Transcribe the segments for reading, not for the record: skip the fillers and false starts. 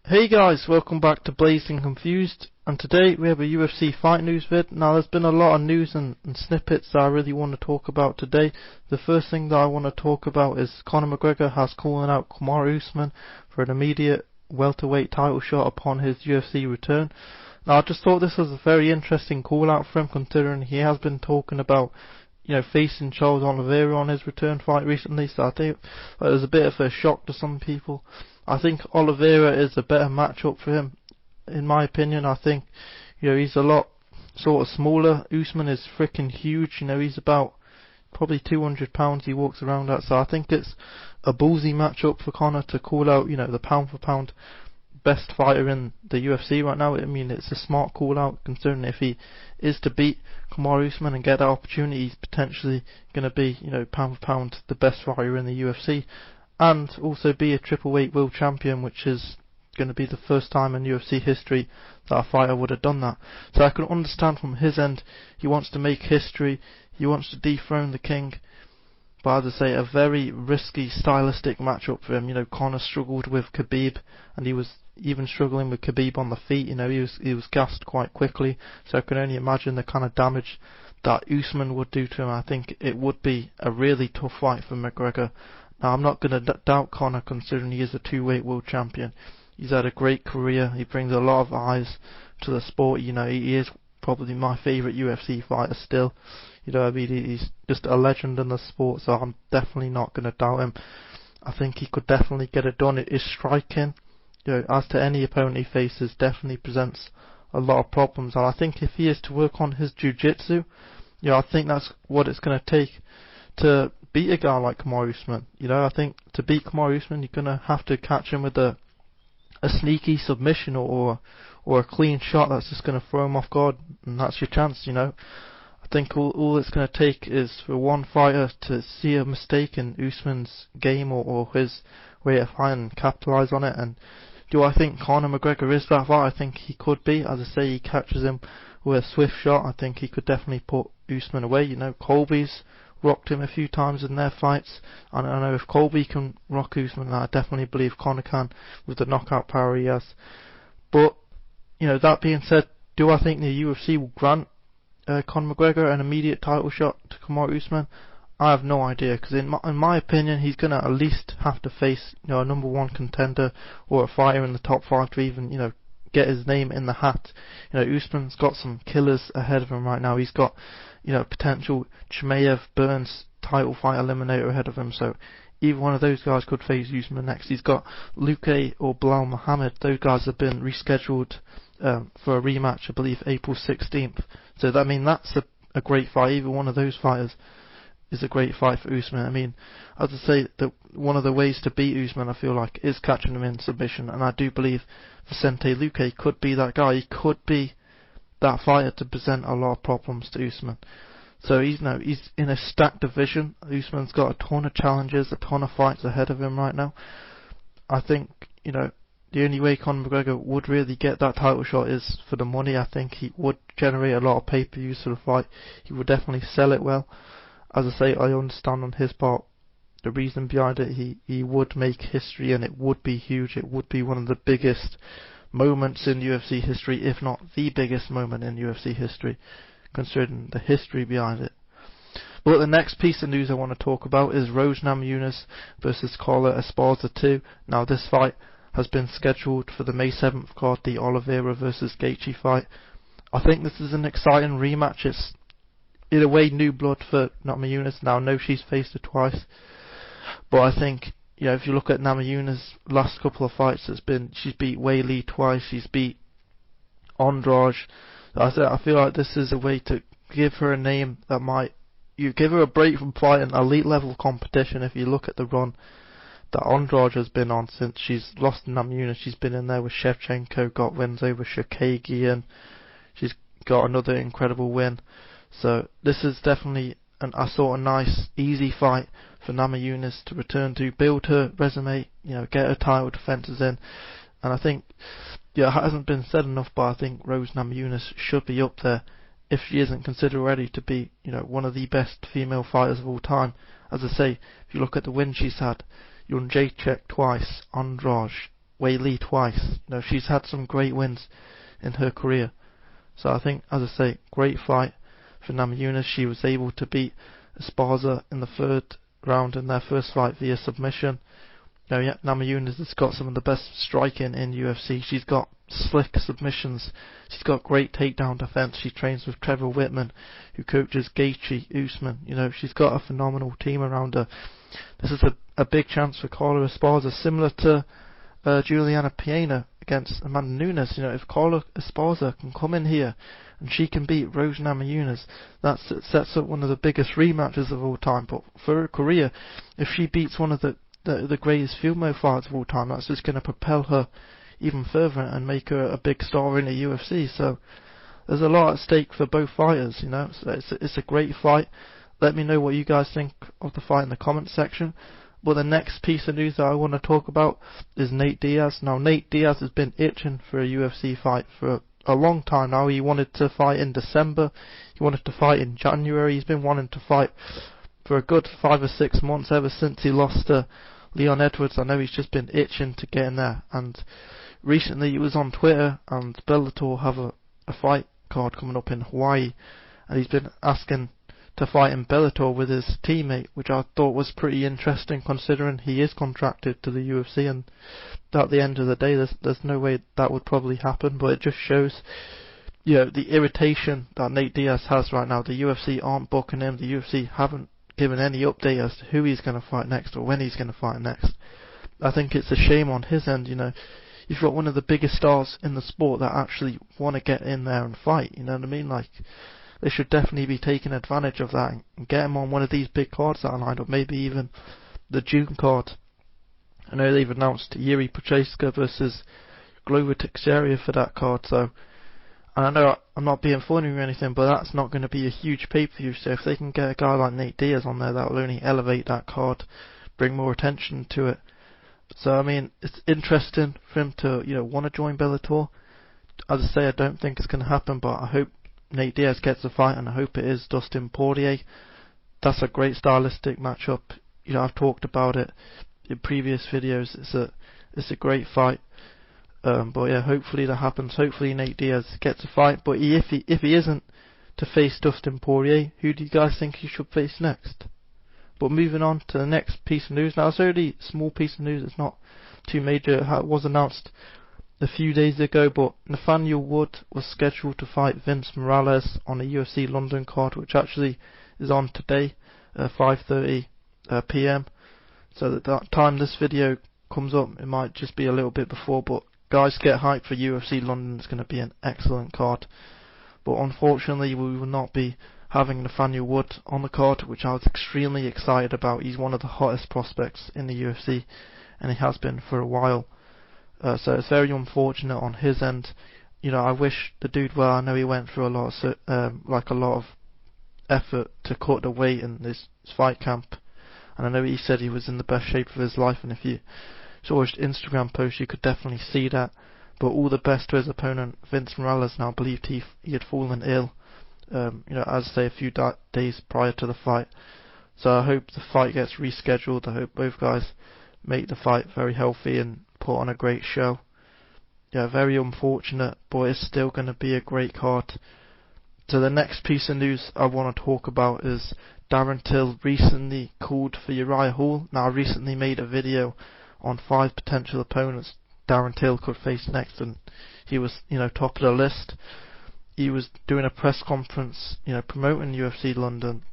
Hey guys, welcome back to Blazing Confused, and today we have a UFC fight news vid. Now there's been a lot of news and snippets that I really want to talk about today. The first thing that I want to talk about is Conor McGregor has calling out KAMARU USMAN for an immediate welterweight title shot upon his UFC return. Now I just thought this was a very interesting call out for him, considering he has been talking about facing Charles Oliveira on his return fight recently, so I think it was a bit of a shock to some people. I think Oliveira is a better matchup for him, in my opinion. I think, he's a lot sort of smaller. Usman is freaking huge. He's about probably 200 pounds he walks around at. So I think it's a ballsy matchup for Conor to call out, the pound for pound best fighter in the UFC right now. I mean, it's a smart call out, considering if he is to beat KAMARU USMAN and get that opportunity, he's potentially going to be, pound for pound the best fighter in the UFC. And also be a triple-weight world champion, which is going to be the first time in UFC history that a fighter would have done that. So I can understand from his end, he wants to make history, he wants to dethrone the king. But as I say, a very risky stylistic matchup for him. Conor struggled with Khabib, and he was even struggling with Khabib on the feet. He was gassed quite quickly, so I can only imagine the kind of damage that Usman would do to him. I think it would be a really tough fight for McGregor. Now, I'm not going to doubt Conor, considering he is a two-weight world champion. He's had a great career. He brings a lot of eyes to the sport. He is probably my favourite UFC fighter still. He's just a legend in the sport, so I'm definitely not going to doubt him. I think he could definitely get it done. His striking, as to any opponent he faces, definitely presents a lot of problems. And I think if he is to work on his jiu-jitsu, I think that's what it's going to take to beat a guy like KAMARU USMAN. I think to beat KAMARU USMAN, you're going to have to catch him with a sneaky submission or a clean shot that's just going to throw him off guard, and that's your chance. I think all it's going to take is for one fighter to see a mistake in Usman's game or his way of fighting and capitalise on it. And do I think Conor McGregor is that fighter? I think he could be. As I say, he catches him with a swift shot. I think he could definitely put Usman away. Colby's rocked him a few times in their fights, and I know if Colby can rock Usman, I definitely believe Conor can with the knockout power he has. But that being said, do I think the UFC will grant Conor McGregor an immediate title shot to KAMARU USMAN? I have no idea, because in my opinion, he's going to at least have to face a number one contender or a fighter in the top 5 to even get his name in the hat. Usman's got some killers ahead of him right now. He's got potential Chimaev Burns title fight eliminator ahead of him, so either one of those guys could face Usman next. He's got Luque or Bilal Muhammad. Those guys have been rescheduled for a rematch, I believe April 16th. So that's a great fight. Either one of those fighters is a great fight for Usman. As I say, one of the ways to beat Usman, I feel like, is catching him in submission, and I do believe Vicente Luque could be that guy. He could be that fighter to present a lot of problems to Usman. So he's in a stacked division. Usman's got a ton of challenges, a ton of fights ahead of him right now. I think the only way Conor McGregor would really get that title shot is for the money. I think he would generate a lot of pay-per-views for the fight. He would definitely sell it well. As I say, I understand on his part the reason behind it. He would make history, and it would be huge. It would be one of the biggest moments in UFC history, if not the biggest moment in UFC history, considering the history behind it. But the next piece of news I want to talk about is Rose Namajunas versus Carla Esparza 2. Now this fight has been scheduled for the May 7th card, the Oliveira versus Gaethje fight. I think this is an exciting rematch. It's in a way new blood for Namajunas. Now I know she's faced her twice, but I think if you look at Namajunas' last couple of fights, she's beat Weili twice, she's beat Andrade. I feel like this is a way to give her a name that might give her a break from fighting elite level competition. If you look at the run that Andrade has been on since she's lost to Namajunas, she's been in there with Shevchenko, got wins over Shakagian, she's got another incredible win. So this is definitely a sort of nice, easy fight for Namajunas to return to, build her resume, get her title defences in. And I think, it hasn't been said enough, but I think Rose Namajunas should be up there, if she isn't considered ready to be, one of the best female fighters of all time. As I say, if you look at the wins she's had, Jędrzejczyk twice, Andrade, Wei Li twice. She's had some great wins in her career. So I think, as I say, great fight for Namajunas. She was able to beat Esparza in the third round in their first fight via submission. Namajunas has got some of the best striking in UFC. She's got slick submissions. She's got great takedown defense. She trains with Trevor Whitman, who coaches Gaethje, Usman. She's got a phenomenal team around her. This is a big chance for Carla Esparza, similar to Juliana Peña against Amanda Nunes. If Carla Esparza can come in here and she can beat Rose Namajunas, that sets up one of the biggest rematches of all time. But for her career, if she beats one of the greatest female fighters of all time, that's just going to propel her even further and make her a big star in the UFC. So there's a lot at stake for both fighters. So it's a great fight. Let me know what you guys think of the fight in the comments section. But the next piece of news that I want to talk about is Nate Diaz. Now, Nate Diaz has been itching for a UFC fight for a long time now. He wanted to fight in December. He wanted to fight in January. He's been wanting to fight for a good 5 or 6 months ever since he lost to Leon Edwards. I know he's just been itching to get in there. And recently he was on Twitter, and Bellator have a fight card coming up in Hawaii, and he's been asking to fight in Bellator with his teammate, which I thought was pretty interesting considering he is contracted to the UFC, and at the end of the day there's no way that would probably happen. But it just shows the irritation that Nate Diaz has right now. The UFC aren't booking him. The UFC haven't given any update as to who he's going to fight next or when he's going to fight next. I think it's a shame on his end. You've got one of the biggest stars in the sport that actually want to get in there and fight. You know what I mean? Like, they should definitely be taking advantage of that and get him on one of these big cards that are lined up, maybe even the June card. I know they've announced Yuri Prochaska versus Glover Teixeira for that card, so, and I know I'm not being funny or anything, but that's not going to be a huge pay-per-view, so if they can get a guy like Nate Diaz on there, that will only elevate that card, bring more attention to it. So, I mean, it's interesting for him to, want to join Bellator. As I say, I don't think it's going to happen, but I hope Nate Diaz gets a fight, and I hope it is Dustin Poirier. That's a great stylistic matchup. I've talked about it in previous videos. It's a great fight. But yeah, hopefully that happens. Hopefully Nate Diaz gets a fight. But if he isn't to face Dustin Poirier, who do you guys think he should face next? But moving on to the next piece of news. Now, it's only a small piece of news. It's not too major. It was announced a few days ago, but Nathaniel Wood was scheduled to fight Vince Morales on a UFC London card, which actually is on today, 5:30 PM. So at that time this video comes up, it might just be a little bit before, but guys, get hyped for UFC London. It's going to be an excellent card. But unfortunately, we will not be having Nathaniel Wood on the card, which I was extremely excited about. He's one of the hottest prospects in the UFC, and he has been for a while. So it's very unfortunate on his end. I wish the dude well. I know he went through a lot of effort to cut the weight in this fight camp, and I know he said he was in the best shape of his life, and if you saw his Instagram post you could definitely see that. But all the best to his opponent, Vince Morales. Now, I believed he had fallen ill, as I say, a few days prior to the fight. So I hope the fight gets rescheduled. I hope both guys make the fight very healthy and put on a great show. Yeah, very unfortunate, but it's still going to be a great card. So the next piece of news I want to talk about is Darren Till recently called for Uriah Hall. Now, I recently made a video on 5 potential opponents Darren Till could face next, and he was, top of the list. He was doing a press conference, promoting UFC London,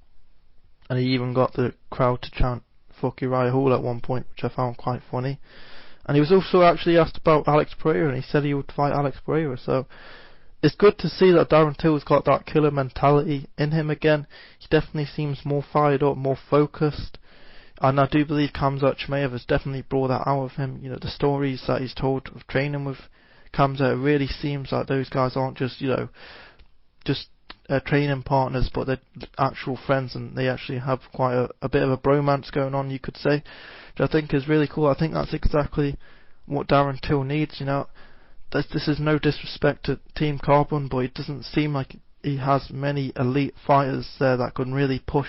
and he even got the crowd to chant "fuck Uriah Hall" at one point, which I found quite funny. And he was also actually asked about Alex Pereira, and he said he would fight Alex Pereira. So it's good to see that Darren Till's got that killer mentality in him again. He definitely seems more fired up, more focused. And I do believe Khamzat Chimaev has definitely brought that out of him. The stories that he's told of training with Khamzat, it really seems like those guys aren't just, training partners, but they're actual friends, and they actually have quite a bit of a bromance going on, you could say, which I think is really cool. I think that's exactly what Darren Till needs. This is no disrespect to Team Carbon, but it doesn't seem like he has many elite fighters there that can really push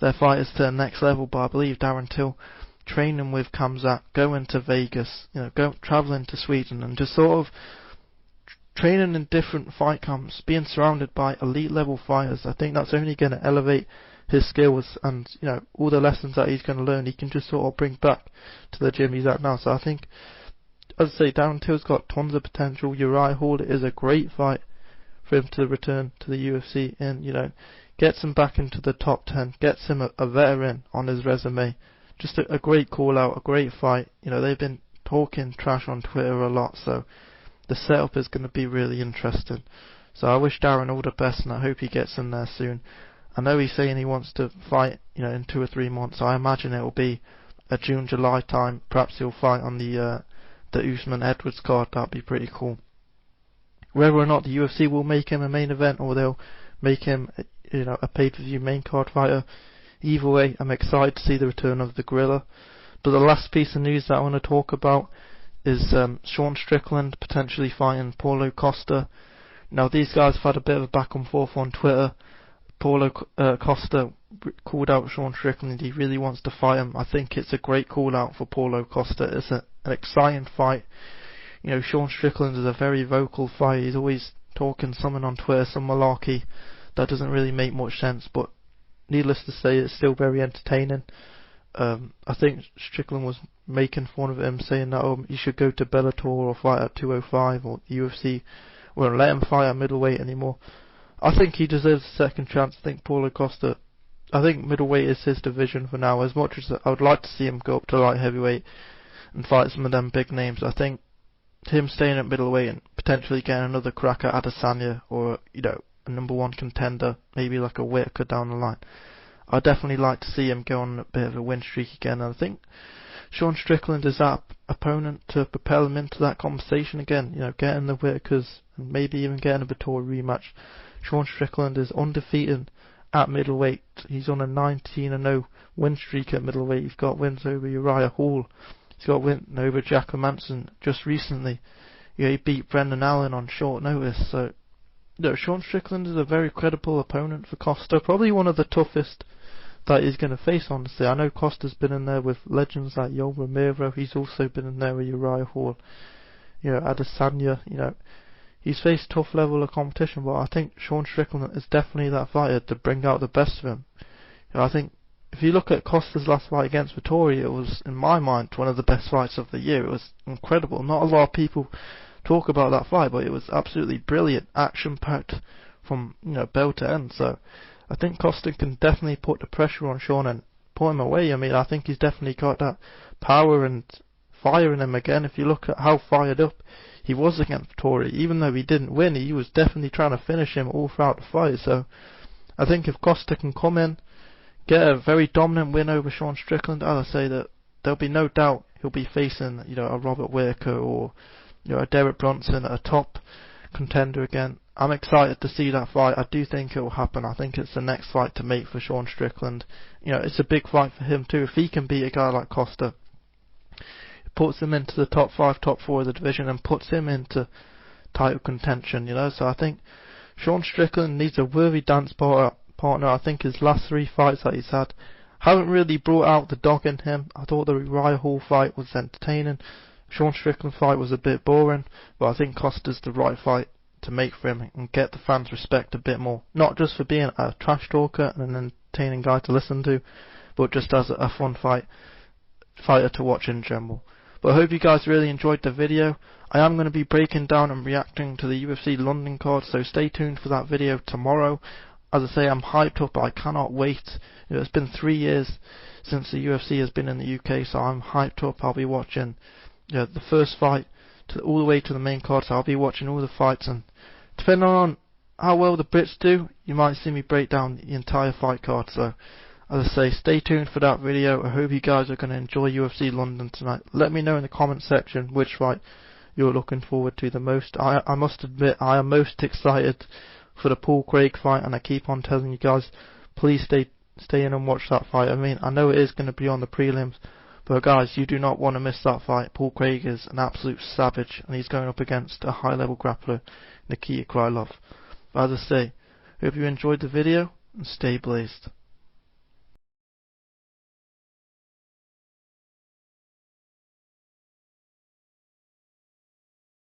their fighters to the next level. But I believe Darren Till training with Kamzat, going to Vegas, traveling to Sweden, and just sort of training in different fight camps, being surrounded by elite level fighters. I think that's only going to elevate his skills, and all the lessons that he's going to learn, he can just sort of bring back to the gym he's at now. So I think, as I say, Darren Till's got tons of potential. Uriah Hall is a great fight for him to return to the UFC, and gets him back into the top 10, gets him a veteran on his resume. Just a great call out, a great fight. They've been talking trash on Twitter a lot, so the setup is going to be really interesting. So I wish Darren all the best, and I hope he gets in there soon. I know he's saying he wants to fight, in 2 or 3 months. I imagine it will be a June, July time. Perhaps he'll fight on the Usman Edwards card. That'd be pretty cool. Whether or not the UFC will make him a main event, or they'll make him, a pay-per-view main card fighter, either way, I'm excited to see the return of the Gorilla. But the last piece of news that I want to talk about is Sean Strickland potentially fighting Paulo Costa. Now, these guys have had a bit of a back and forth on Twitter. Paulo Costa called out Sean Strickland. He really wants to fight him. I think it's a great call out for Paulo Costa. It's an exciting fight. Sean Strickland is a very vocal fighter. He's always talking something on Twitter, some malarkey that doesn't really make much sense, but needless to say, it's still very entertaining. I think Strickland was making fun of him, saying that he should go to Bellator or fight at 205, or the UFC won't let him fight at middleweight anymore. I think he deserves a second chance. I think Paulo Costa, I think middleweight is his division for now. As much as I would like to see him go up to light heavyweight and fight some of them big names, I think him staying at middleweight and potentially getting another crack at Adesanya, or a number one contender, maybe like a Whittaker down the line, I'd definitely like to see him go on a bit of a win streak again. And I think Sean Strickland is that opponent to propel him into that conversation again. Getting the Whittakers and maybe even getting a Vettori rematch. Sean Strickland is undefeated at middleweight. He's on a 19-0 win streak at middleweight. He's got wins over Uriah Hall. He's got win over Jack Manson just recently. He beat Brendan Allen on short notice. So, Sean Strickland is a very credible opponent for Costa. Probably one of the toughest that he's going to face, honestly. I know Costa's been in there with legends like Yoel Romero. He's also been in there with Uriah Hall. Adesanya. He's faced tough level of competition, but I think Sean Strickland is definitely that fighter to bring out the best of him. I think if you look at Costa's last fight against Vettori, it was, in my mind, one of the best fights of the year. It was incredible. Not a lot of people talk about that fight, but it was absolutely brilliant, action-packed from bell to end. So I think Costa can definitely put the pressure on Sean and put him away. I think he's definitely got that power and fire in him again. If you look at how fired up he was against Vettori, even though he didn't win, he was definitely trying to finish him all throughout the fight. So I think if Costa can come in, get a very dominant win over Sean Strickland, I'll say that there'll be no doubt he'll be facing a Robert Whittaker or a Derek Brunson, a top contender again. I'm excited to see that fight. I do think it will happen. I think it's the next fight to make for Sean Strickland. It's a big fight for him too. If he can beat a guy like Costa, it puts him into the top 5, top 4 of the division and puts him into title contention, So I think Sean Strickland needs a worthy dance partner. I think his last 3 fights that he's had haven't really brought out the dog in him. I thought the Uriah Hall fight was entertaining. Sean Strickland fight was a bit boring, but I think Costa's the right fight to make for him and get the fans' respect a bit more. Not just for being a trash talker and an entertaining guy to listen to, but just as a fun fighter to watch in general. But I hope you guys really enjoyed the video. I am going to be breaking down and reacting to the UFC London card, so stay tuned for that video tomorrow. As I say, I'm hyped up. I cannot wait. It's been 3 years since the UFC has been in the UK, so I'm hyped up. I'll be watching the first fight all the way to the main card, so I'll be watching all the fights, and depending on how well the Brits do, you might see me break down the entire fight card. So as I say, stay tuned for that video. I hope you guys are going to enjoy UFC London tonight. Let me know in the comment section which fight you're looking forward to the most. I must admit, I am most excited for the Paul Craig fight, and I keep on telling you guys, please stay in and watch that fight. I know it is going to be on the prelims, but guys, you do not want to miss that fight. Paul Craig is an absolute savage, and he's going up against a high-level grappler, Nikita Krylov. But as I say, hope you enjoyed the video, and stay blazed.